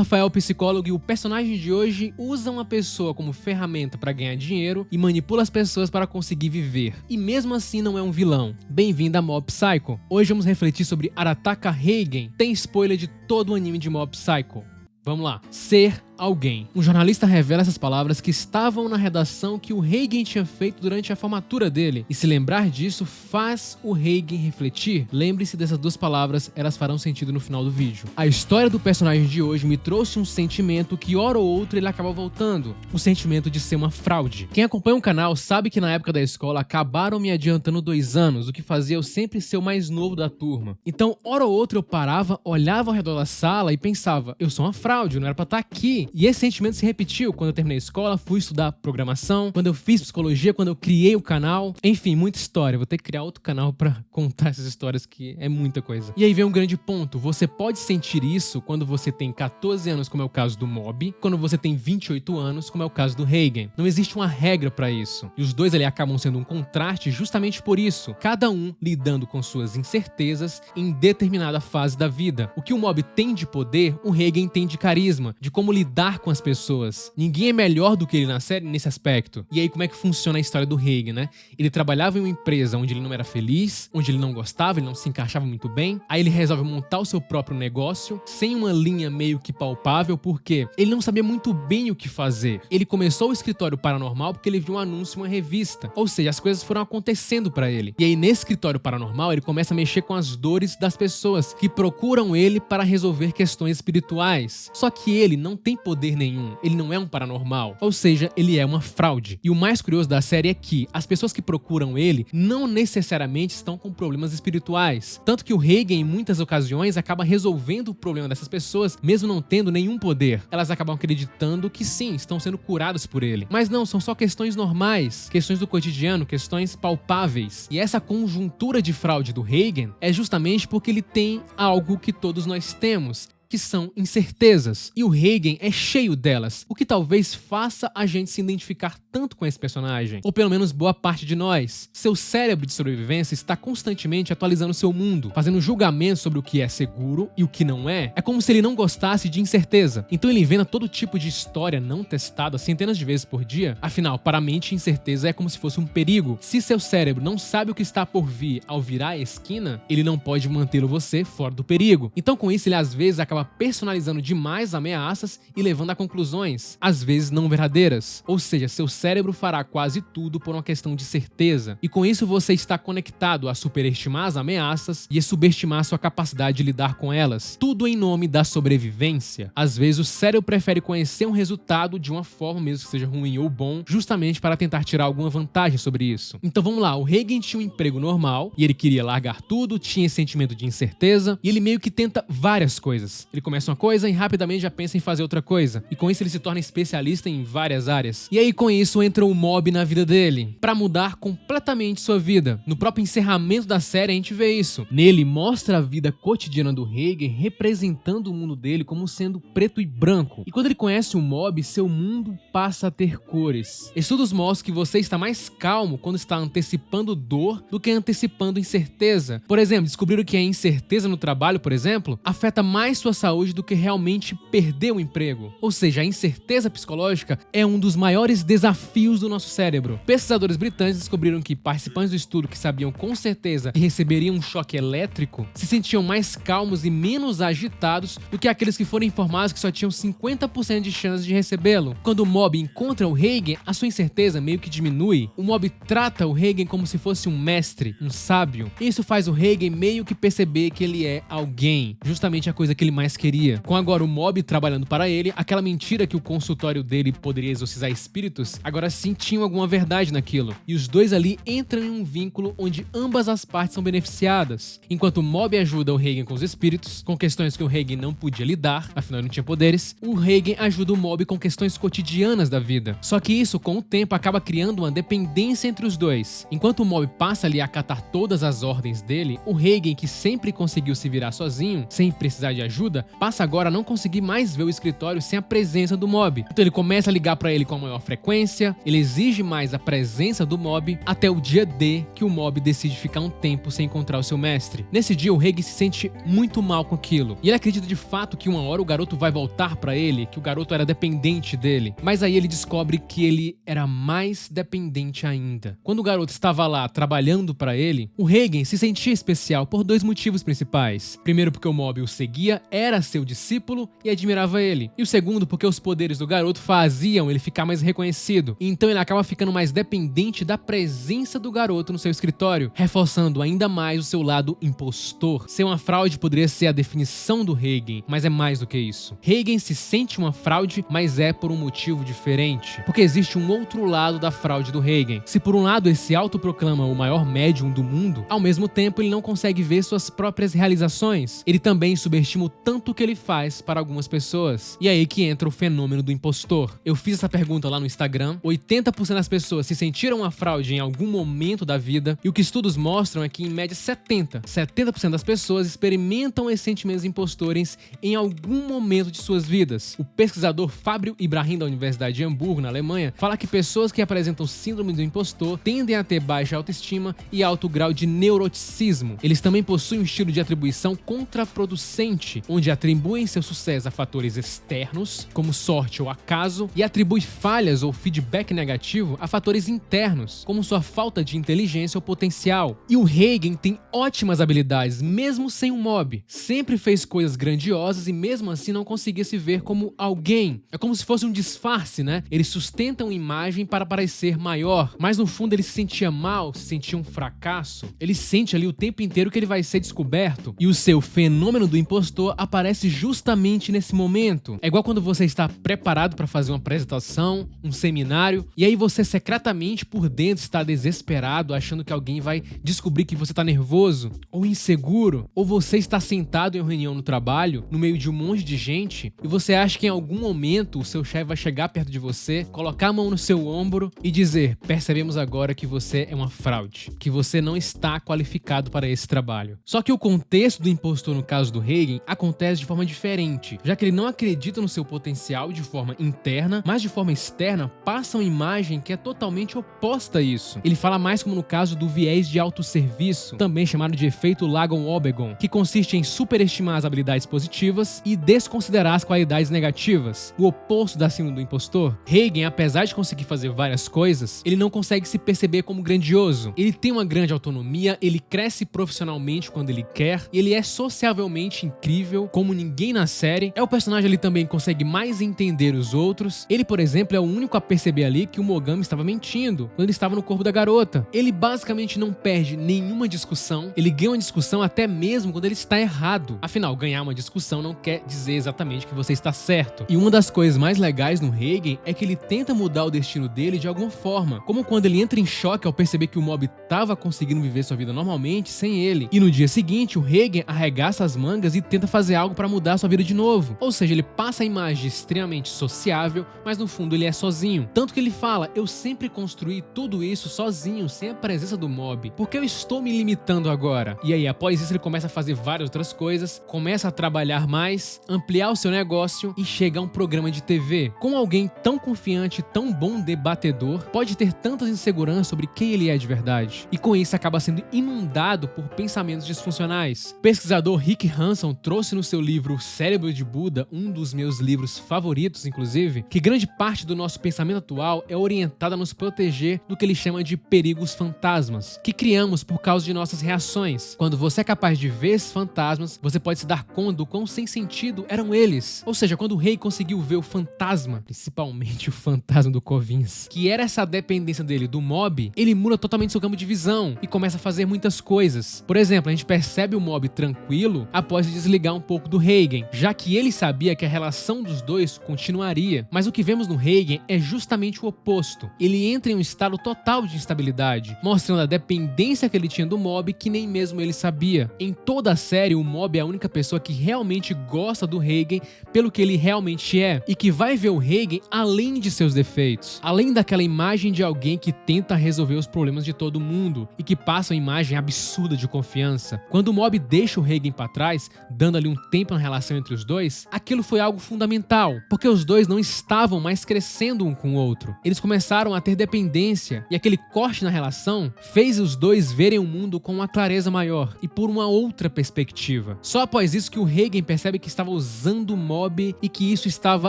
Rafael, psicólogo, e o personagem de hoje usa uma pessoa como ferramenta para ganhar dinheiro e manipula as pessoas para conseguir viver. E mesmo assim não é um vilão. Bem-vindo a Mob Psycho. Hoje vamos refletir sobre Arataka Heigen. Tem spoiler de todo o anime de Mob Psycho. Vamos lá. Ser alguém. Um jornalista revela essas palavras que estavam na redação que o Heigen tinha feito durante a formatura dele. E se lembrar disso faz o Heigen refletir. Lembre-se dessas duas palavras, elas farão sentido no final do vídeo. A história do personagem de hoje me trouxe um sentimento que hora ou outra ele acaba voltando. O sentimento de ser uma fraude. Quem acompanha o canal sabe que na época da escola acabaram me adiantando 2 anos, o que fazia eu sempre ser o mais novo da turma. Então, hora ou outra eu parava, olhava ao redor da sala e pensava, eu sou uma fraude, eu não era pra estar aqui. E esse sentimento se repetiu quando eu terminei a escola, fui estudar programação, quando eu fiz psicologia, quando eu criei o canal. Enfim, muita história. Vou ter que criar outro canal pra contar essas histórias, que é muita coisa. E aí vem um grande ponto. Você pode sentir isso quando você tem 14 anos, como é o caso do Mob, quando você tem 28 anos, como é o caso do Heigen. Não existe uma regra pra isso. E os dois ali acabam sendo um contraste justamente por isso. Cada um lidando com suas incertezas em determinada fase da vida. O que o Mob tem de poder, o Heigen tem de carisma, de como lidar com as pessoas. Ninguém é melhor do que ele na série nesse aspecto. E aí como é que funciona a história do Heigen, né? Ele trabalhava em uma empresa onde ele não era feliz, onde ele não gostava, ele não se encaixava muito bem. Aí ele resolve montar o seu próprio negócio, sem uma linha meio que palpável, porque ele não sabia muito bem o que fazer. Ele começou o escritório paranormal porque ele viu um anúncio em uma revista. Ou seja, as coisas foram acontecendo pra ele. E aí nesse escritório paranormal ele começa a mexer com as dores das pessoas que procuram ele para resolver questões espirituais. Só que ele não tem poder nenhum, ele não é um paranormal, ou seja, ele é uma fraude. E o mais curioso da série é que as pessoas que procuram ele não necessariamente estão com problemas espirituais, tanto que o Heigen em muitas ocasiões acaba resolvendo o problema dessas pessoas, mesmo não tendo nenhum poder. Elas acabam acreditando que sim, estão sendo curadas por ele, mas não, são só questões normais, questões do cotidiano, questões palpáveis. E essa conjuntura de fraude do Heigen é justamente porque ele tem algo que todos nós temos, que são incertezas, e o Heigen é cheio delas, o que talvez faça a gente se identificar tanto com esse personagem, ou pelo menos boa parte de nós. Seu cérebro de sobrevivência está constantemente atualizando seu mundo, fazendo julgamentos sobre o que é seguro e o que não é. É como se ele não gostasse de incerteza, então ele inventa todo tipo de história não testada centenas de vezes por dia. Afinal, para a mente, incerteza é como se fosse um perigo. Se seu cérebro não sabe o que está por vir ao virar a esquina, ele não pode mantê-lo você fora do perigo. Então com isso ele às vezes acaba personalizando demais ameaças e levando a conclusões, às vezes não verdadeiras. Ou seja, seu cérebro fará quase tudo por uma questão de certeza. E com isso você está conectado a superestimar as ameaças e a subestimar sua capacidade de lidar com elas. Tudo em nome da sobrevivência. Às vezes o cérebro prefere conhecer um resultado de uma forma, mesmo que seja ruim ou bom, justamente para tentar tirar alguma vantagem sobre isso. Então vamos lá, o Heigen tinha um emprego normal e ele queria largar tudo, tinha esse sentimento de incerteza e ele meio que tenta várias coisas. Ele começa uma coisa e rapidamente já pensa em fazer outra coisa. E com isso ele se torna especialista em várias áreas. E aí com isso entra o Mob na vida dele, pra mudar completamente sua vida. No próprio encerramento da série a gente vê isso. Nele mostra a vida cotidiana do Heigen representando o mundo dele como sendo preto e branco. E quando ele conhece o Mob, seu mundo passa a ter cores. Estudos mostram que você está mais calmo quando está antecipando dor do que antecipando incerteza. Por exemplo, descobriram que a incerteza no trabalho, por exemplo, afeta mais sua saúde do que realmente perder o emprego. Ou seja, a incerteza psicológica é um dos maiores desafios do nosso cérebro. Pesquisadores britânicos descobriram que participantes do estudo que sabiam com certeza que receberiam um choque elétrico se sentiam mais calmos e menos agitados do que aqueles que foram informados que só tinham 50% de chance de recebê-lo. Quando o Mob encontra o Heigen, a sua incerteza meio que diminui. O Mob trata o Heigen como se fosse um mestre, um sábio. Isso faz o Heigen meio que perceber que ele é alguém, justamente a coisa que ele mais queria. Com agora o Mob trabalhando para ele, aquela mentira que o consultório dele poderia exorcizar espíritos, agora sim tinha alguma verdade naquilo. E os dois ali entram em um vínculo onde ambas as partes são beneficiadas. Enquanto o Mob ajuda o Heigen com os espíritos, com questões que o Heigen não podia lidar, afinal ele não tinha poderes, o Heigen ajuda o Mob com questões cotidianas da vida. Só que isso, com o tempo, acaba criando uma dependência entre os dois. Enquanto o Mob passa ali a acatar todas as ordens dele, o Heigen, que sempre conseguiu se virar sozinho, sem precisar de ajuda, toda, passa agora a não conseguir mais ver o escritório sem a presença do mob. Então ele começa a ligar pra ele com a maior frequência, ele exige mais a presença do mob, até o dia D que o mob decide ficar um tempo sem encontrar o seu mestre. Nesse dia o Reigen se sente muito mal com aquilo, e ele acredita de fato que uma hora o garoto vai voltar pra ele, que o garoto era dependente dele. Mas aí ele descobre que ele era mais dependente ainda. Quando o garoto estava lá trabalhando pra ele, o Reigen se sentia especial por dois motivos principais. Primeiro, porque o mob o seguia, era seu discípulo e admirava ele. E o segundo, porque os poderes do garoto faziam ele ficar mais reconhecido. Então ele acaba ficando mais dependente da presença do garoto no seu escritório, reforçando ainda mais o seu lado impostor. Ser uma fraude poderia ser a definição do Reigen, mas é mais do que isso. Reigen se sente uma fraude, mas é por um motivo diferente. Porque existe um outro lado da fraude do Reigen. Se por um lado ele se autoproclama o maior médium do mundo, ao mesmo tempo ele não consegue ver suas próprias realizações. Ele também subestima o tanto que ele faz para algumas pessoas. E é aí que entra o fenômeno do impostor. Eu fiz essa pergunta lá no Instagram. 80% das pessoas se sentiram uma fraude em algum momento da vida, e o que estudos mostram é que em média 70% das pessoas experimentam esses sentimentos impostores em algum momento de suas vidas. O pesquisador Fábio Ibrahim da Universidade de Hamburgo, na Alemanha, fala que pessoas que apresentam síndrome do impostor tendem a ter baixa autoestima e alto grau de neuroticismo. Eles também possuem um estilo de atribuição contraproducente, onde atribuem seu sucesso a fatores externos, como sorte ou acaso, e atribuem falhas ou feedback negativo a fatores internos, como sua falta de inteligência ou potencial. E o Reigen tem ótimas habilidades, mesmo sem um mob. Sempre fez coisas grandiosas e mesmo assim não conseguia se ver como alguém. É como se fosse um disfarce, né? Ele sustenta uma imagem para parecer maior, mas no fundo ele se sentia mal, se sentia um fracasso. Ele sente ali o tempo inteiro que ele vai ser descoberto, e o seu fenômeno do impostor aparece justamente nesse momento. É igual quando você está preparado para fazer uma apresentação, um seminário, e aí você secretamente por dentro está desesperado, achando que alguém vai descobrir que você está nervoso ou inseguro, ou você está sentado em uma reunião no trabalho, no meio de um monte de gente, e você acha que em algum momento o seu chefe vai chegar perto de você, colocar a mão no seu ombro e dizer: percebemos agora que você é uma fraude, que você não está qualificado para esse trabalho. Só que o contexto do impostor no caso do Reigen acontece de forma diferente, já que ele não acredita no seu potencial de forma interna, mas de forma externa passa uma imagem que é totalmente oposta a isso. Ele fala mais como no caso do viés de autosserviço, também chamado de efeito Lagon-Obegon, que consiste em superestimar as habilidades positivas e desconsiderar as qualidades negativas, o oposto da síndrome do impostor. Reigen, apesar de conseguir fazer várias coisas, ele não consegue se perceber como grandioso. Ele tem uma grande autonomia, ele cresce profissionalmente quando ele quer, e ele é sociavelmente incrível, como ninguém na série. É o personagem ali também que consegue mais entender os outros. Ele, por exemplo, é o único a perceber ali que o Mogami estava mentindo quando ele estava no corpo da garota. Ele basicamente não perde nenhuma discussão, ele ganha uma discussão até mesmo quando ele está errado. Afinal, ganhar uma discussão não quer dizer exatamente que você está certo. E uma das coisas mais legais no Reigen é que ele tenta mudar o destino dele de alguma forma, como quando ele entra em choque ao perceber que o mob estava conseguindo viver sua vida normalmente sem ele. E no dia seguinte, o Reigen arregaça as mangas e tenta fazer algo para mudar sua vida de novo. Ou seja, ele passa a imagem de extremamente sociável, mas no fundo ele é sozinho. Tanto que ele fala: eu sempre construí tudo isso sozinho, sem a presença do mob. Por que eu estou me limitando agora? E aí, após isso, ele começa a fazer várias outras coisas, começa a trabalhar mais, ampliar o seu negócio e chega a um programa de TV. Como alguém tão confiante, tão bom debatedor, pode ter tantas inseguranças sobre quem ele é de verdade? E com isso acaba sendo inundado por pensamentos disfuncionais. O pesquisador Rick Hanson trouxe no seu livro O Cérebro de Buda, um dos meus livros favoritos, inclusive, que grande parte do nosso pensamento atual é orientada a nos proteger do que ele chama de perigos fantasmas, que criamos por causa de nossas reações. Quando você é capaz de ver esses fantasmas, você pode se dar conta do quão sem sentido eram eles. Ou seja, quando o rei conseguiu ver o fantasma, principalmente o fantasma do Corvinus, que era essa dependência dele do mob, ele muda totalmente seu campo de visão e começa a fazer muitas coisas. Por exemplo, a gente percebe o mob tranquilo após desligar um pouco do Reigen, já que ele sabia que a relação dos dois continuaria. Mas o que vemos no Reigen é justamente o oposto. Ele entra em um estado total de instabilidade, mostrando a dependência que ele tinha do mob que nem mesmo ele sabia. Em toda a série, o mob é a única pessoa que realmente gosta do Reigen pelo que ele realmente é, e que vai ver o Reigen além de seus defeitos, além daquela imagem de alguém que tenta resolver os problemas de todo mundo e que passa uma imagem absurda de confiança. Quando o mob deixa o Reigen pra trás, dando ali um tempo na relação entre os dois, aquilo foi algo fundamental, porque os dois não estavam mais crescendo um com o outro. Eles começaram a ter dependência, e aquele corte na relação fez os dois verem o mundo com uma clareza maior e por uma outra perspectiva. Só após isso que o Reigen percebe que estava usando o Mob e que isso estava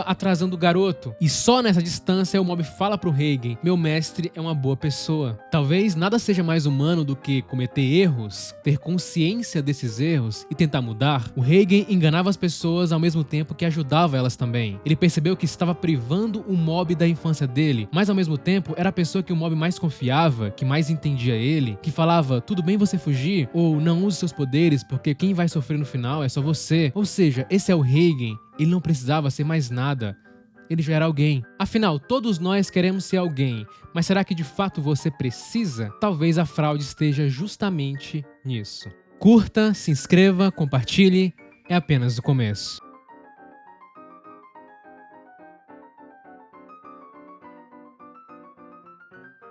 atrasando o garoto. E só nessa distância o Mob fala pro Reigen: meu mestre é uma boa pessoa. Talvez nada seja mais humano do que cometer erros, ter consciência desses erros e tentar mudar. O Reigen enganava as pessoas ao mesmo tempo que ajudava elas também. Ele percebeu que estava privando o Mob da infância dele, mas ao mesmo tempo era a pessoa que o Mob mais confiava, que mais entendia ele, que falava: tudo bem você fugir, ou não use seus poderes porque quem vai sofrer no final é só você. Ou seja, esse é o Reigen. Ele não precisava ser mais nada. Ele já era alguém. Afinal, todos nós queremos ser alguém, mas será que de fato você precisa? Talvez a fraude esteja justamente nisso. Curta, se inscreva, compartilhe, é apenas o começo.